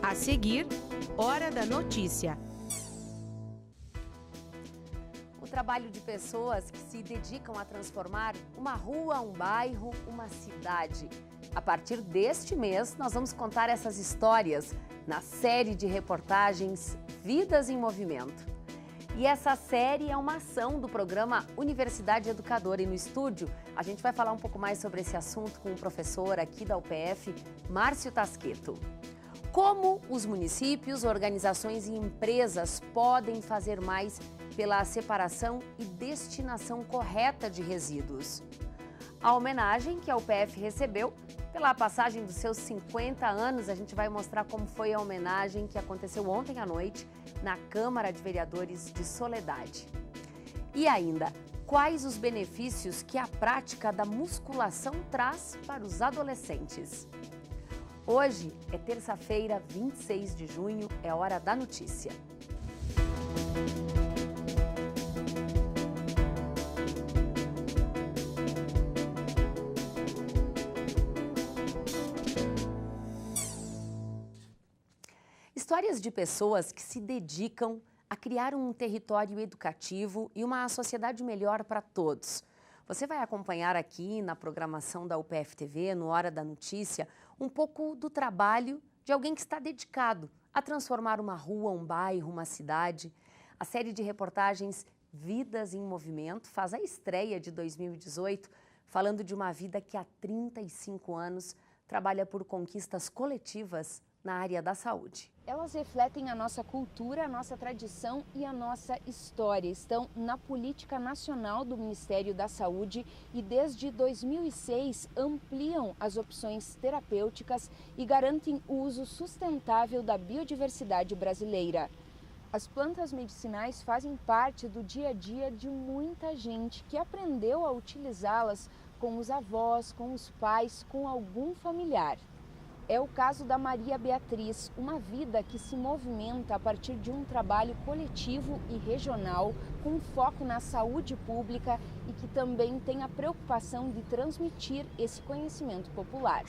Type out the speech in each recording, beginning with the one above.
A seguir, Hora da Notícia. O trabalho de pessoas que se dedicam a transformar uma rua, um bairro, uma cidade. A partir deste mês, nós vamos contar essas histórias na série de reportagens Vidas em Movimento. E essa série é uma ação do programa Universidade Educadora. E no estúdio, a gente vai falar um pouco mais sobre esse assunto com o professor aqui da UPF, Márcio Tasqueto. Como os municípios, organizações e empresas podem fazer mais pela separação e destinação correta de resíduos? A homenagem que a UPF recebeu pela passagem dos seus 50 anos, a gente vai mostrar como foi a homenagem que aconteceu ontem à noite na Câmara de Vereadores de Soledade. E ainda, quais os benefícios que a prática da musculação traz para os adolescentes? Hoje é terça-feira, 26 de junho, é hora da notícia. Histórias de pessoas que se dedicam a criar um território educativo e uma sociedade melhor para todos. Você vai acompanhar aqui na programação da UPF TV, no Hora da Notícia, um pouco do trabalho de alguém que está dedicado a transformar uma rua, um bairro, uma cidade. A série de reportagens Vidas em Movimento faz a estreia de 2018, falando de uma vida que há 35 anos trabalha por conquistas coletivas na área da saúde. Elas refletem a nossa cultura, a nossa tradição e a nossa história. Estão na política nacional do Ministério da Saúde e desde 2006 ampliam as opções terapêuticas e garantem o uso sustentável da biodiversidade brasileira. As plantas medicinais fazem parte do dia a dia de muita gente que aprendeu a utilizá-las com os avós, com os pais, com algum familiar. É o caso da Maria Beatriz, uma vida que se movimenta a partir de um trabalho coletivo e regional com foco na saúde pública e que também tem a preocupação de transmitir esse conhecimento popular.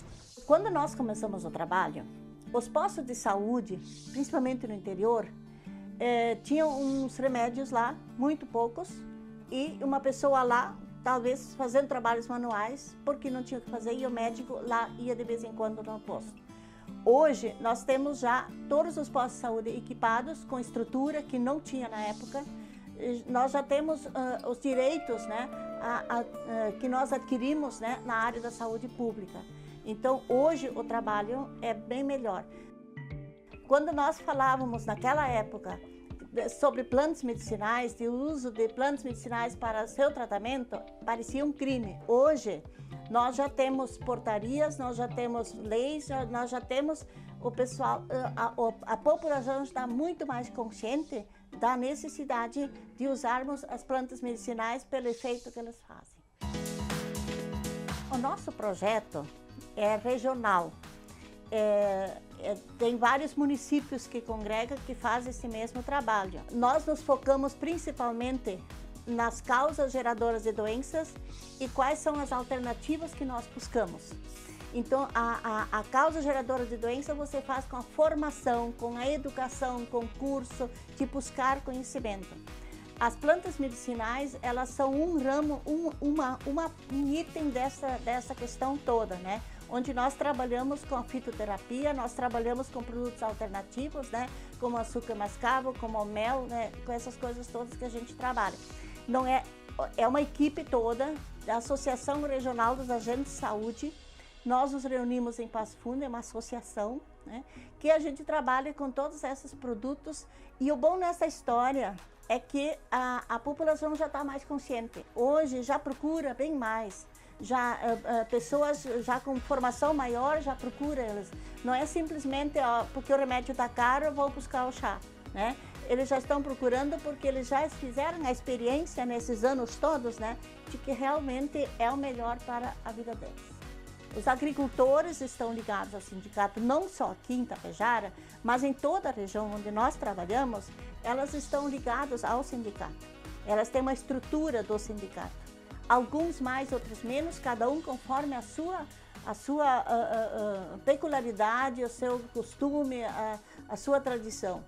Quando nós começamos o trabalho, os postos de saúde, principalmente no interior, tinham uns remédios lá, muito poucos, e uma pessoa lá talvez fazendo trabalhos manuais, porque não tinha o que fazer, e o médico lá ia de vez em quando no posto. Hoje, nós temos já todos os postos de saúde equipados, com estrutura que não tinha na época. Nós já temos os direitos, né, que nós adquirimos, né, na área da saúde pública. Então, hoje, o trabalho é bem melhor. Quando nós falávamos naquela época sobre plantas medicinais, de uso de plantas medicinais para seu tratamento, parecia um crime. Hoje, nós já temos portarias, nós já temos leis, nós já temos o pessoal, a população está muito mais consciente da necessidade de usarmos as plantas medicinais pelo efeito que elas fazem. O nosso projeto é regional. Tem vários municípios que congregam, que fazem esse mesmo trabalho. Nós nos focamos principalmente nas causas geradoras de doenças e quais são as alternativas que nós buscamos. Então, a causa geradora de doença você faz com a formação, com a educação, com o curso, de buscar conhecimento. As plantas medicinais, elas são um ramo, um item dessa questão toda, né? Onde nós trabalhamos com a fitoterapia, nós trabalhamos com produtos alternativos, né? Como açúcar mascavo, como o mel, né? Com essas coisas todas que a gente trabalha. Não é uma equipe toda da Associação Regional dos Agentes de Saúde. Nós nos reunimos em Passo Fundo, é uma associação, né? Que a gente trabalha com todos esses produtos. E o bom nessa história é que a população já está mais consciente. Hoje já procura bem mais. Pessoas já com formação maior já procuram eles. Não é simplesmente porque o remédio está caro, eu vou buscar o chá, né? Eles já estão procurando porque eles já fizeram a experiência nesses anos todos, né? De que realmente é o melhor para a vida deles. Os agricultores estão ligados ao sindicato, não só aqui em Tapejara, mas em toda a região onde nós trabalhamos, elas estão ligadas ao sindicato. Elas têm uma estrutura do sindicato. Alguns mais, outros menos, cada um conforme a sua a sua peculiaridade, o seu costume, a sua tradição.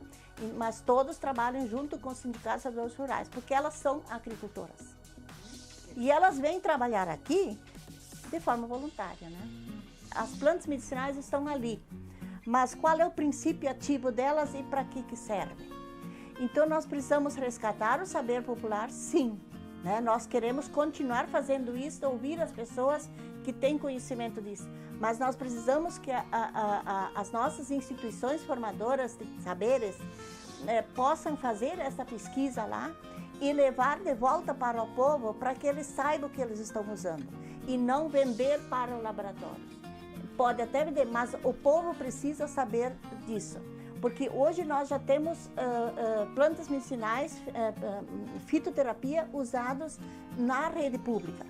Mas todos trabalham junto com os sindicatos trabalhadores rurais, porque elas são agricultoras. E elas vêm trabalhar aqui de forma voluntária, né? As plantas medicinais estão ali, mas qual é o princípio ativo delas e para que servem? Então nós precisamos resgatar o saber popular, sim, né? Nós queremos continuar fazendo isso, ouvir as pessoas que têm conhecimento disso, mas nós precisamos que as nossas instituições formadoras de saberes possam fazer essa pesquisa lá e levar de volta para o povo para que eles saibam o que eles estão usando e não vender para o laboratório. Pode até vender, mas o povo precisa saber disso, porque hoje nós já temos plantas medicinais, fitoterapia usados na rede pública.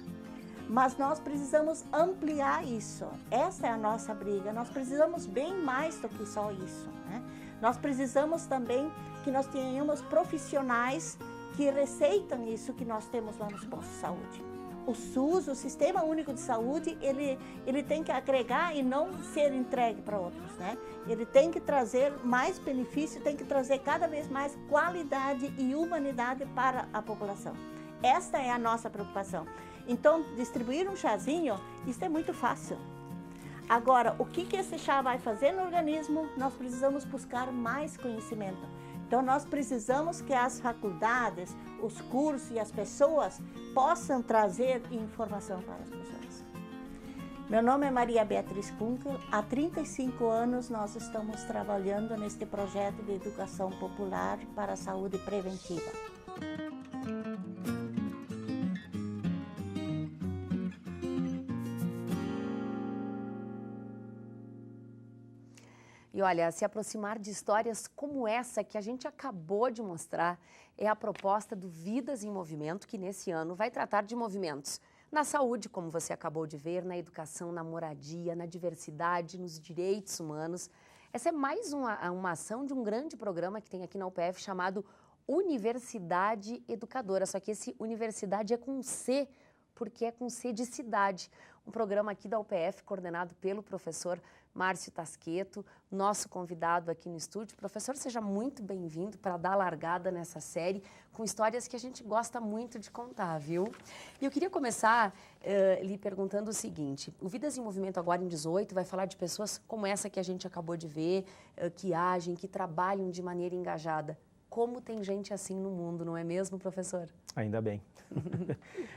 Mas nós precisamos ampliar isso. Essa é a nossa briga. Nós precisamos bem mais do que só isso, né? Nós precisamos também que nós tenhamos profissionais que receitam isso que nós temos lá nos postos de saúde. O SUS, o Sistema Único de Saúde, ele tem que agregar e não ser entregue para outros, né? Ele tem que trazer mais benefício, tem que trazer cada vez mais qualidade e humanidade para a população. Esta é a nossa preocupação. Então, distribuir um chazinho, isso é muito fácil. Agora, o que esse chá vai fazer no organismo? Nós precisamos buscar mais conhecimento. Então, nós precisamos que as faculdades, os cursos e as pessoas possam trazer informação para as pessoas. Meu nome é Maria Beatriz Kunkel. Há 35 anos nós estamos trabalhando neste projeto de educação popular para a saúde preventiva. E olha, se aproximar de histórias como essa que a gente acabou de mostrar é a proposta do Vidas em Movimento, que nesse ano vai tratar de movimentos na saúde, como você acabou de ver, na educação, na moradia, na diversidade, nos direitos humanos. Essa é mais uma ação de um grande programa que tem aqui na UPF chamado Universidade Educadora, só que esse Universidade é com C, porque é com C de cidade. Um programa aqui da UPF coordenado pelo professor Márcio Tasqueto, nosso convidado aqui no estúdio. Professor, seja muito bem-vindo para dar a largada nessa série com histórias que a gente gosta muito de contar, viu? E eu queria começar lhe perguntando o seguinte, o Vidas em Movimento agora em 18 vai falar de pessoas como essa que a gente acabou de ver, que agem, que trabalham de maneira engajada. Como tem gente assim no mundo, não é mesmo, professor? Ainda bem.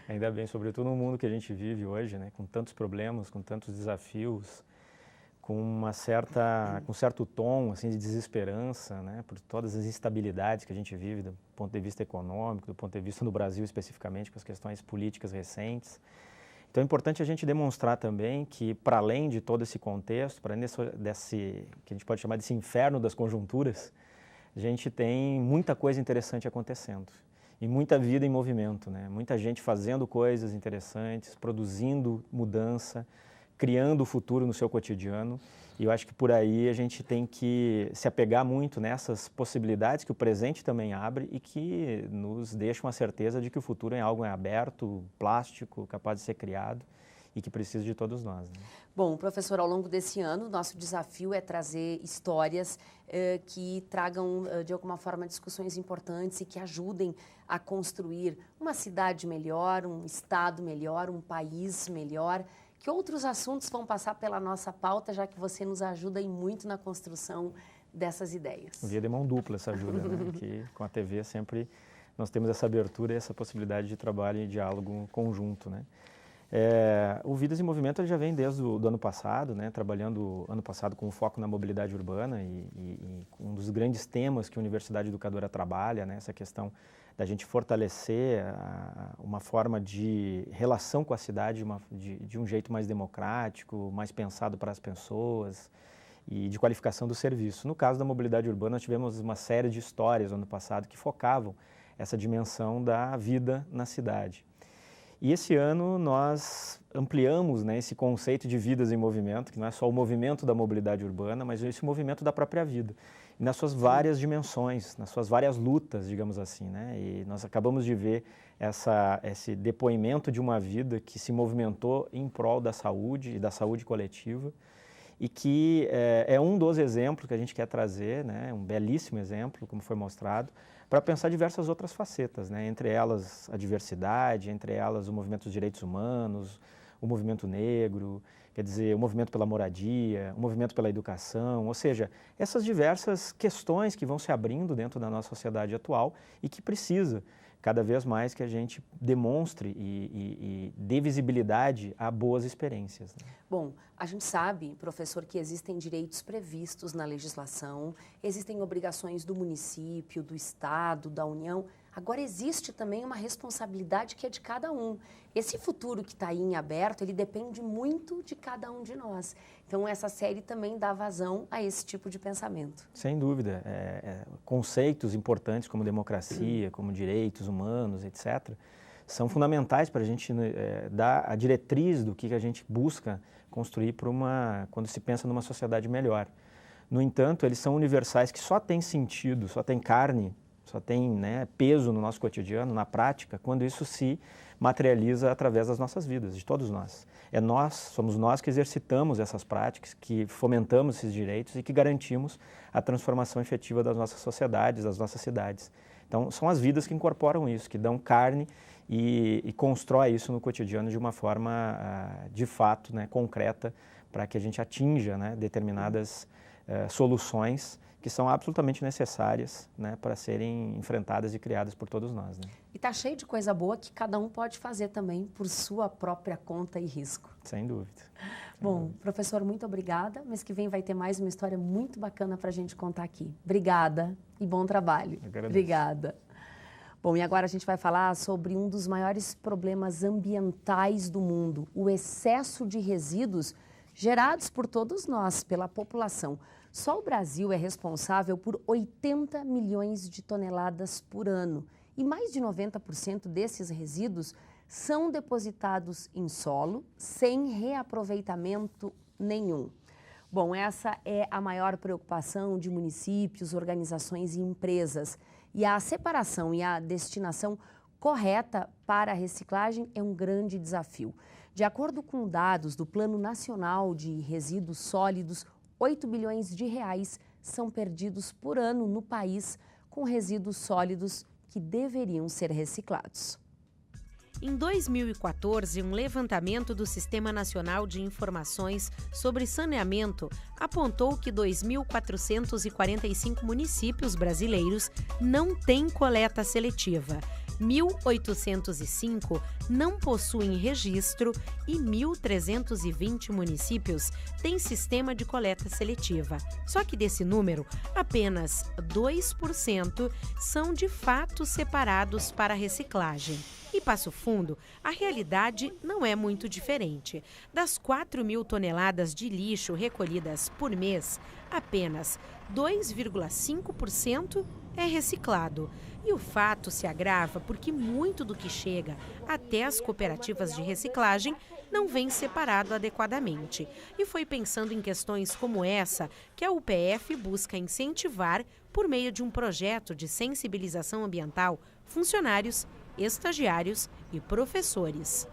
Ainda bem, sobretudo no mundo que a gente vive hoje, né, com tantos problemas, com tantos desafios, com certo tom assim, de desesperança, né, por todas as instabilidades que a gente vive do ponto de vista econômico, do ponto de vista no Brasil especificamente, com as questões políticas recentes. Então é importante a gente demonstrar também que, para além de todo esse contexto, para além desse que a gente pode chamar desse inferno das conjunturas, a gente tem muita coisa interessante acontecendo e muita vida em movimento, né? Muita gente fazendo coisas interessantes, produzindo mudança, criando o futuro no seu cotidiano, e eu acho que por aí a gente tem que se apegar muito nessas possibilidades que o presente também abre e que nos deixam a certeza de que o futuro é algo aberto, plástico, capaz de ser criado e que precisa de todos nós, né? Bom, professor, ao longo desse ano, nosso desafio é trazer histórias que tragam, de alguma forma, discussões importantes e que ajudem a construir uma cidade melhor, um estado melhor, um país melhor. Que outros assuntos vão passar pela nossa pauta, já que você nos ajuda muito na construção dessas ideias? Via de mão dupla essa ajuda, né? Que com a TV sempre nós temos essa abertura e essa possibilidade de trabalho e diálogo conjunto, né? O Vidas em Movimento ele já vem desde o ano passado, né, trabalhando ano passado com foco na mobilidade urbana e um dos grandes temas que a Universidade Educadora trabalha, né, essa questão da gente fortalecer uma forma de relação com a cidade de um jeito mais democrático, mais pensado para as pessoas e de qualificação do serviço. No caso da mobilidade urbana, nós tivemos uma série de histórias no ano passado que focavam essa dimensão da vida na cidade. E esse ano nós ampliamos, né, esse conceito de vidas em movimento, que não é só o movimento da mobilidade urbana, mas esse movimento da própria vida, e nas suas várias dimensões, nas suas várias lutas, digamos assim, né? E nós acabamos de ver esse depoimento de uma vida que se movimentou em prol da saúde e da saúde coletiva, e que é um dos exemplos que a gente quer trazer, né, um belíssimo exemplo, como foi mostrado, para pensar diversas outras facetas, né, entre elas a diversidade, entre elas o movimento dos direitos humanos, o movimento negro, quer dizer, o movimento pela moradia, o movimento pela educação, ou seja, essas diversas questões que vão se abrindo dentro da nossa sociedade atual e que precisa cada vez mais que a gente demonstre e dê visibilidade a boas experiências, né? Bom, a gente sabe, professor, que existem direitos previstos na legislação, existem obrigações do município, do estado, da União. Agora existe também uma responsabilidade que é de cada um. Esse futuro que está aí em aberto, ele depende muito de cada um de nós. Então essa série também dá vazão a esse tipo de pensamento. Sem dúvida. Conceitos importantes como democracia, como direitos humanos, etc., são fundamentais para a gente dar a diretriz do que a gente busca construir quando se pensa numa sociedade melhor. No entanto, eles são universais que só têm sentido, só têm carne, só tem, né, peso no nosso cotidiano, na prática, quando isso se materializa através das nossas vidas, de todos nós. Somos nós que exercitamos essas práticas, que fomentamos esses direitos e que garantimos a transformação efetiva das nossas sociedades, das nossas cidades. Então, são as vidas que incorporam isso, que dão carne e constroem isso no cotidiano de uma forma, de fato, né, concreta, para que a gente atinja, né, determinadas soluções que são absolutamente necessárias, né, para serem enfrentadas e criadas por todos nós, né? E está cheio de coisa boa que cada um pode fazer também por sua própria conta e risco. Sem dúvida. Bom, professor, muito obrigada. Mês que vem vai ter mais uma história muito bacana para a gente contar aqui. Obrigada e bom trabalho. Obrigada. Bom, e agora a gente vai falar sobre um dos maiores problemas ambientais do mundo, o excesso de resíduos gerados por todos nós, pela população. Só o Brasil é responsável por 80 milhões de toneladas por ano e mais de 90% desses resíduos são depositados em solo sem reaproveitamento nenhum. Bom, essa é a maior preocupação de municípios, organizações e empresas. E a separação e a destinação correta para a reciclagem é um grande desafio. De acordo com dados do Plano Nacional de Resíduos Sólidos, 8 bilhões de reais são perdidos por ano no país com resíduos sólidos que deveriam ser reciclados. Em 2014, um levantamento do Sistema Nacional de Informações sobre Saneamento apontou que 2.445 municípios brasileiros não têm coleta seletiva. 1.805 não possuem registro e 1.320 municípios têm sistema de coleta seletiva. Só que desse número, apenas 2% são de fato separados para reciclagem. Em Passo Fundo, a realidade não é muito diferente. Das 4.000 toneladas de lixo recolhidas por mês, apenas 2,5% é reciclado. E o fato se agrava porque muito do que chega até as cooperativas de reciclagem não vem separado adequadamente. E foi pensando em questões como essa que a UPF busca incentivar, por meio de um projeto de sensibilização ambiental, funcionários, estagiários e professores.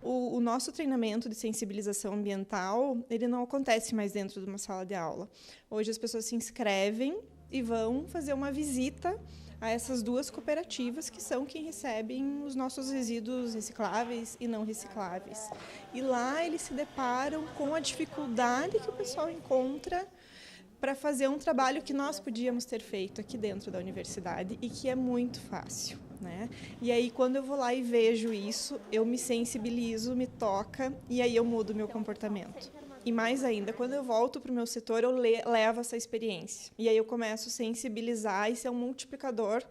O nosso treinamento de sensibilização ambiental, ele não acontece mais dentro de uma sala de aula. Hoje as pessoas se inscrevem e vão fazer uma visita a essas duas cooperativas que são quem recebem os nossos resíduos recicláveis e não recicláveis. E lá eles se deparam com a dificuldade que o pessoal encontra para fazer um trabalho que nós podíamos ter feito aqui dentro da universidade e que é muito fácil, né? E aí quando eu vou lá e vejo isso, eu me sensibilizo, me toca e aí eu mudo o meu comportamento. E mais ainda, quando eu volto para o meu setor, eu levo essa experiência. E aí eu começo a sensibilizar e ser um multiplicador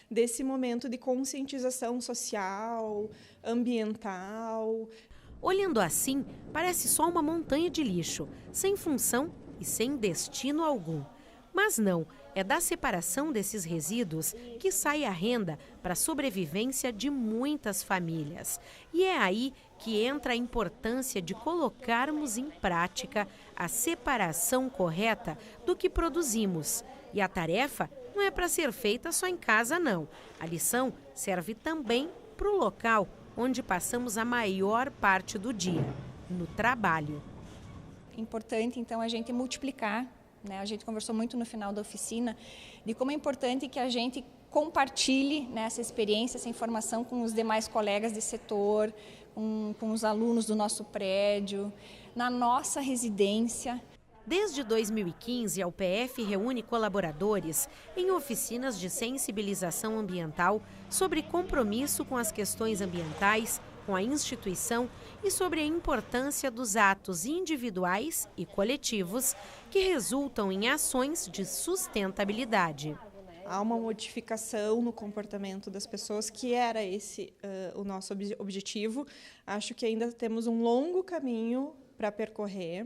desse momento de conscientização social, ambiental. Olhando assim, parece só uma montanha de lixo, sem função e sem destino algum. Mas não, é da separação desses resíduos que sai a renda para a sobrevivência de muitas famílias. E é aí que entra a importância de colocarmos em prática a separação correta do que produzimos. E a tarefa não é para ser feita só em casa, não. A lição serve também para o local onde passamos a maior parte do dia, no trabalho. Importante, então, a gente multiplicar, né? A gente conversou muito no final da oficina de como é importante que a gente compartilhe, né, essa experiência, essa informação com os demais colegas de setor, com os alunos do nosso prédio, na nossa residência. Desde 2015, a UPF reúne colaboradores em oficinas de sensibilização ambiental sobre compromisso com as questões ambientais, com a instituição e sobre a importância dos atos individuais e coletivos que resultam em ações de sustentabilidade. Há uma modificação no comportamento das pessoas, que era esse o nosso objetivo. Acho que ainda temos um longo caminho para percorrer,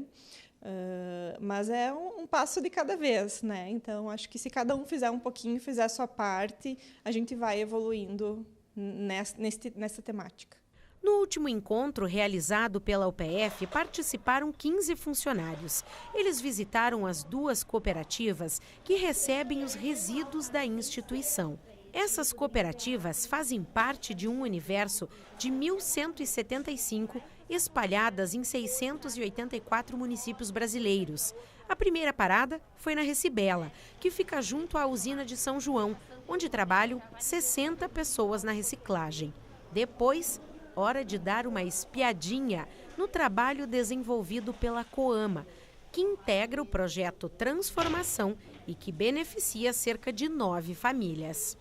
mas é um passo de cada vez, né? Então, acho que se cada um fizer um pouquinho, fizer a sua parte, a gente vai evoluindo nessa temática. No último encontro realizado pela UPF, participaram 15 funcionários. Eles visitaram as 2 cooperativas que recebem os resíduos da instituição. Essas cooperativas fazem parte de um universo de 1.175 espalhadas em 684 municípios brasileiros. A primeira parada foi na Recibela, que fica junto à usina de São João, onde trabalham 60 pessoas na reciclagem. Depois, hora de dar uma espiadinha no trabalho desenvolvido pela Coama, que integra o projeto Transformação e que beneficia cerca de 9 famílias.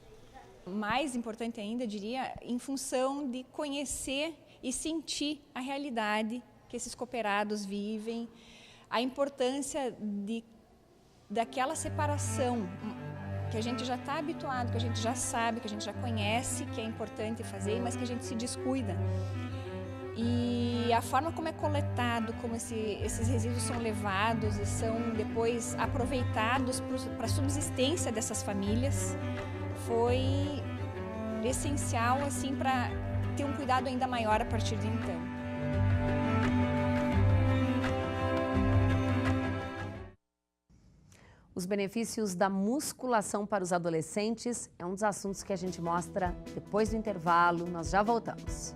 Mais importante ainda, eu diria, em função de conhecer e sentir a realidade que esses cooperados vivem, a importância daquela separação que a gente já está habituado, que a gente já sabe, que a gente já conhece, que é importante fazer, mas que a gente se descuida. E a forma como é coletado, como esses resíduos são levados e são depois aproveitados para a subsistência dessas famílias, foi essencial assim, para ter um cuidado ainda maior a partir de então. Os benefícios da musculação para os adolescentes é um dos assuntos que a gente mostra depois do intervalo. Nós já voltamos.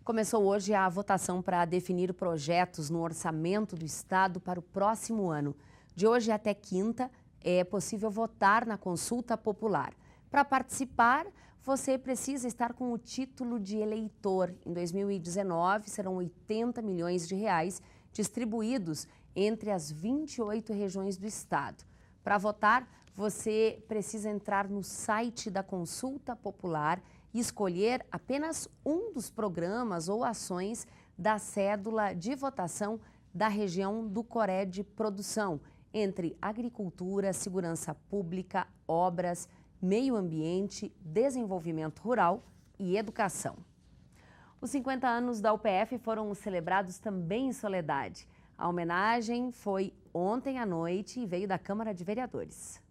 Começou hoje a votação para definir projetos no orçamento do Estado para o próximo ano. De hoje até quinta, é possível votar na consulta popular. Para participar, você precisa estar com o título de eleitor. Em 2019, serão 80 milhões de reais distribuídos entre as 28 regiões do Estado. Para votar, você precisa entrar no site da Consulta Popular e escolher apenas um dos programas ou ações da cédula de votação da região do Coré de produção, entre agricultura, segurança pública, obras, meio ambiente, desenvolvimento rural e educação. Os 50 anos da UPF foram celebrados também em Soledade. A homenagem foi ontem à noite e veio da Câmara de Vereadores.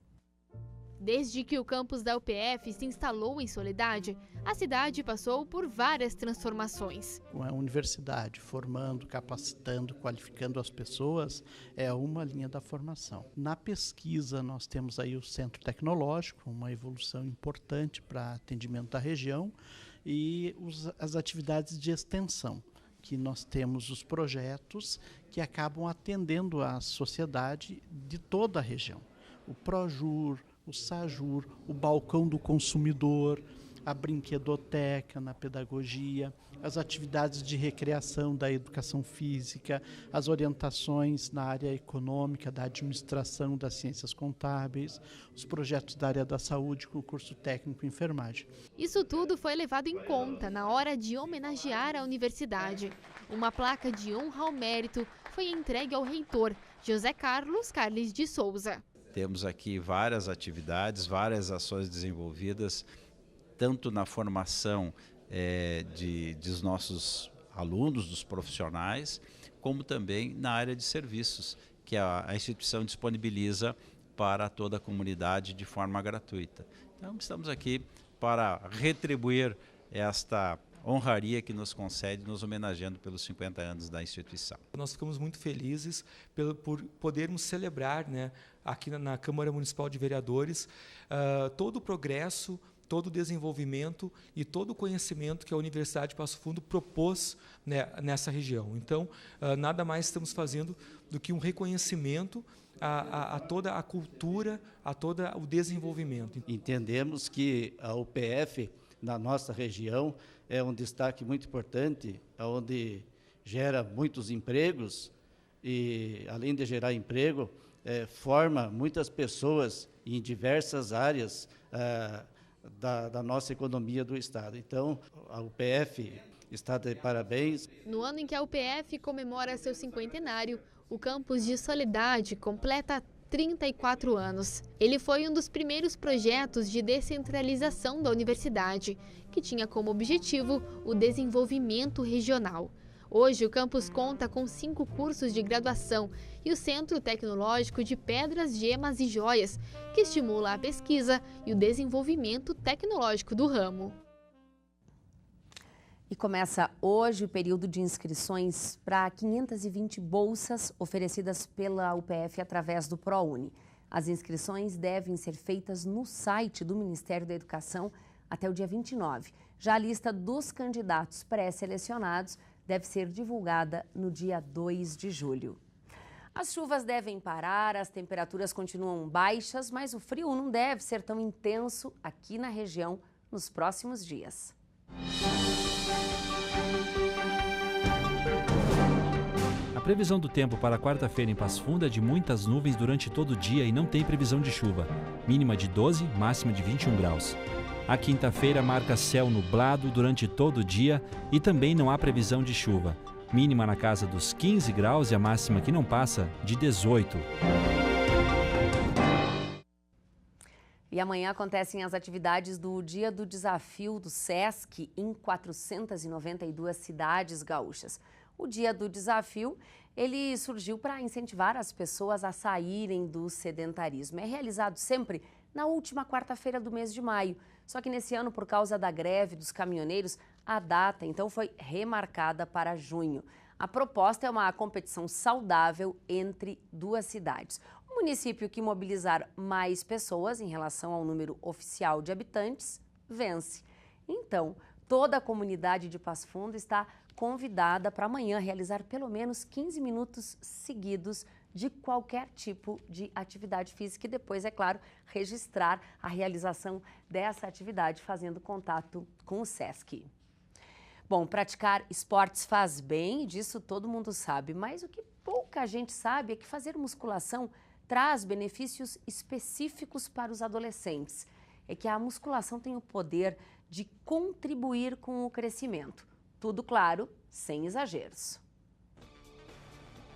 Desde que o campus da UPF se instalou em Soledade, a cidade passou por várias transformações. Uma universidade formando, capacitando, qualificando as pessoas é uma linha da formação. Na pesquisa nós temos aí o Centro Tecnológico, uma evolução importante para atendimento da região, e as atividades de extensão, que nós temos os projetos que acabam atendendo a sociedade de toda a região. O Projur, o Sajur, o balcão do consumidor, a brinquedoteca na pedagogia, as atividades de recreação da educação física, as orientações na área econômica, da administração, das ciências contábeis, os projetos da área da saúde, com o curso técnico em enfermagem. Isso tudo foi levado em conta na hora de homenagear a universidade. Uma placa de honra ao mérito foi entregue ao reitor, José Carlos Carles de Souza. Temos aqui várias atividades, várias ações desenvolvidas, tanto na formação dos nossos alunos, dos profissionais, como também na área de serviços, que a instituição disponibiliza para toda a comunidade de forma gratuita. Então, estamos aqui para retribuir esta honraria que nos concede, nos homenageando pelos 50 anos da instituição. Nós ficamos muito felizes por podermos celebrar, né, aqui na Câmara Municipal de Vereadores, todo o progresso, todo o desenvolvimento e todo o conhecimento que a Universidade de Passo Fundo propôs, né, nessa região. Então, nada mais estamos fazendo do que um reconhecimento a toda a cultura, a todo o desenvolvimento. Entendemos que a UPF, na nossa região, é um destaque muito importante, onde gera muitos empregos e, além de gerar emprego, forma muitas pessoas em diversas áreas da nossa economia do Estado. Então, a UPF está de parabéns. No ano em que a UPF comemora seu cinquentenário, o campus de Soledade completa 34 anos. Ele foi um dos primeiros projetos de descentralização da universidade, que tinha como objetivo o desenvolvimento regional. Hoje, o campus conta com 5 cursos de graduação e o Centro Tecnológico de Pedras, Gemas e Joias, que estimula a pesquisa e o desenvolvimento tecnológico do ramo. E começa hoje o período de inscrições para 520 bolsas oferecidas pela UPF através do ProUni. As inscrições devem ser feitas no site do Ministério da Educação até o dia 29. Já a lista dos candidatos pré-selecionados deve ser divulgada no dia 2 de julho. As chuvas devem parar, as temperaturas continuam baixas, mas o frio não deve ser tão intenso aqui na região nos próximos dias. A previsão do tempo para quarta-feira em Passo Fundo é de muitas nuvens durante todo o dia e não tem previsão de chuva. Mínima de 12, máxima de 21 graus. A quinta-feira marca céu nublado durante todo o dia e também não há previsão de chuva. Mínima na casa dos 15 graus e a máxima que não passa de 18. E amanhã acontecem as atividades do Dia do Desafio do SESC em 492 cidades gaúchas. O Dia do Desafio, ele surgiu para incentivar as pessoas a saírem do sedentarismo. É realizado sempre na última quarta-feira do mês de maio. Só que nesse ano, por causa da greve dos caminhoneiros, a data então foi remarcada para junho. A proposta é uma competição saudável entre duas cidades. O município que mobilizar mais pessoas em relação ao número oficial de habitantes vence. Então, toda a comunidade de Passo Fundo está convidada para amanhã realizar pelo menos 15 minutos seguidos de qualquer tipo de atividade física e depois, é claro, registrar a realização dessa atividade fazendo contato com o SESC. Bom, praticar esportes faz bem, disso todo mundo sabe, mas o que pouca gente sabe é que fazer musculação traz benefícios específicos para os adolescentes. É que a musculação tem o poder de contribuir com o crescimento. Tudo, claro, sem exageros.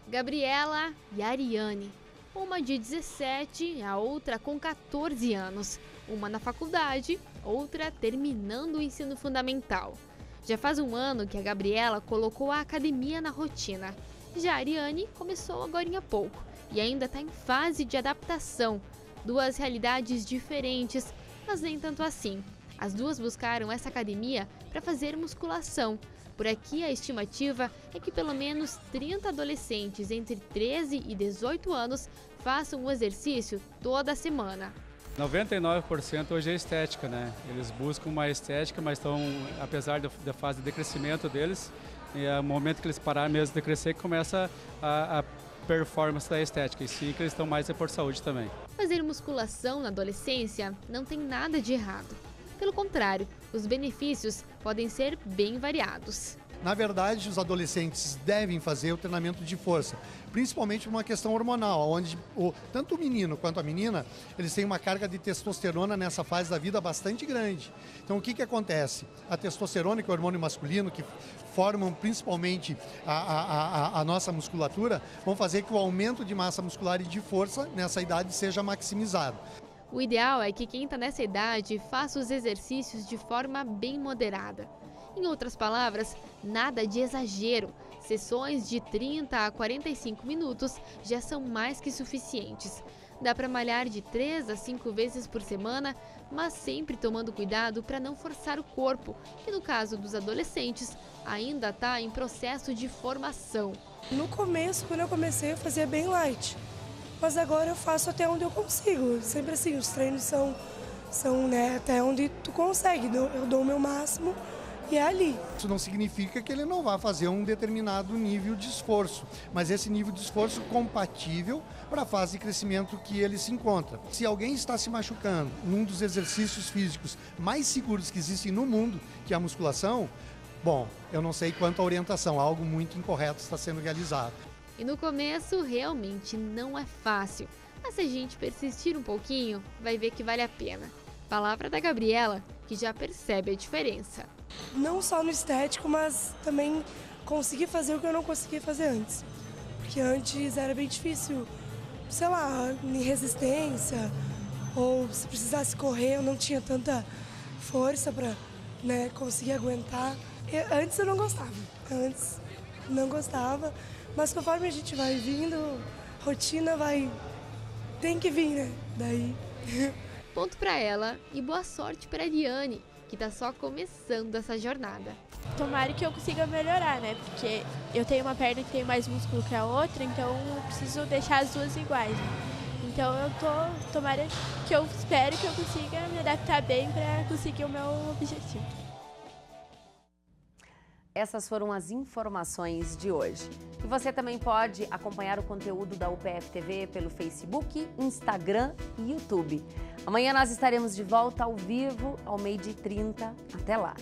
Gabriela e Ariane, uma de 17, a outra com 14 anos. Uma na faculdade, outra terminando o ensino fundamental. Já faz um ano que a Gabriela colocou a academia na rotina. Já a Ariane começou agora há pouco e ainda está em fase de adaptação. Duas realidades diferentes, mas nem tanto assim. As duas buscaram essa academia para fazer musculação. Por aqui, a estimativa é que pelo menos 30 adolescentes entre 13 e 18 anos façam o exercício toda semana. 99% hoje é estética, né? Eles buscam uma estética, mas estão, apesar da fase de crescimento deles, é o momento que eles pararem mesmo de crescer que começa a performance da estética, e sim que eles estão mais por saúde também. Fazer musculação na adolescência não tem nada de errado. Pelo contrário, Os benefícios podem ser bem variados. Na verdade, os adolescentes devem fazer o treinamento de força, principalmente por uma questão hormonal, onde tanto o menino quanto a menina, eles têm uma carga de testosterona nessa fase da vida bastante grande. Então, o que acontece? A testosterona, que é o hormônio masculino, que formam principalmente a nossa musculatura, vão fazer que o aumento de massa muscular e de força nessa idade seja maximizado. O ideal é que quem está nessa idade faça os exercícios de forma bem moderada. Em outras palavras, nada de exagero. Sessões de 30 a 45 minutos já são mais que suficientes. Dá para malhar de 3 a 5 vezes por semana, mas sempre tomando cuidado para não forçar o corpo, que no caso dos adolescentes ainda está em processo de formação. No começo, quando eu comecei, eu fazia bem light, mas agora eu faço até onde eu consigo. Sempre assim, os treinos são né, até onde tu consegue, eu dou o meu máximo. E é ali. Isso não significa que ele não vá fazer um determinado nível de esforço, mas esse nível de esforço compatível para a fase de crescimento que ele se encontra. Se alguém está se machucando num dos exercícios físicos mais seguros que existem no mundo, que é a musculação, bom, eu não sei quanto à orientação, algo muito incorreto está sendo realizado. E no começo realmente não é fácil, mas se a gente persistir um pouquinho, vai ver que vale a pena. Palavra da Gabriela, que já percebe a diferença. Não só no estético, mas também consegui fazer o que eu não conseguia fazer antes. Porque antes era bem difícil, sei lá, em resistência, ou se precisasse correr, eu não tinha tanta força para, né, conseguir aguentar. Antes eu não gostava, mas conforme a gente vai vindo, rotina tem que vir, né? Daí... Ponto para ela e boa sorte para a Ariane, que está só começando essa jornada. Tomara que eu consiga melhorar, né? Porque eu tenho uma perna que tem mais músculo que a outra, então eu preciso deixar as duas iguais. Então tomara que eu espero que eu consiga me adaptar bem para conseguir o meu objetivo. Essas foram as informações de hoje. E você também pode acompanhar o conteúdo da UPF TV pelo Facebook, Instagram e YouTube. Amanhã nós estaremos de volta ao vivo, ao 12h30. Até lá!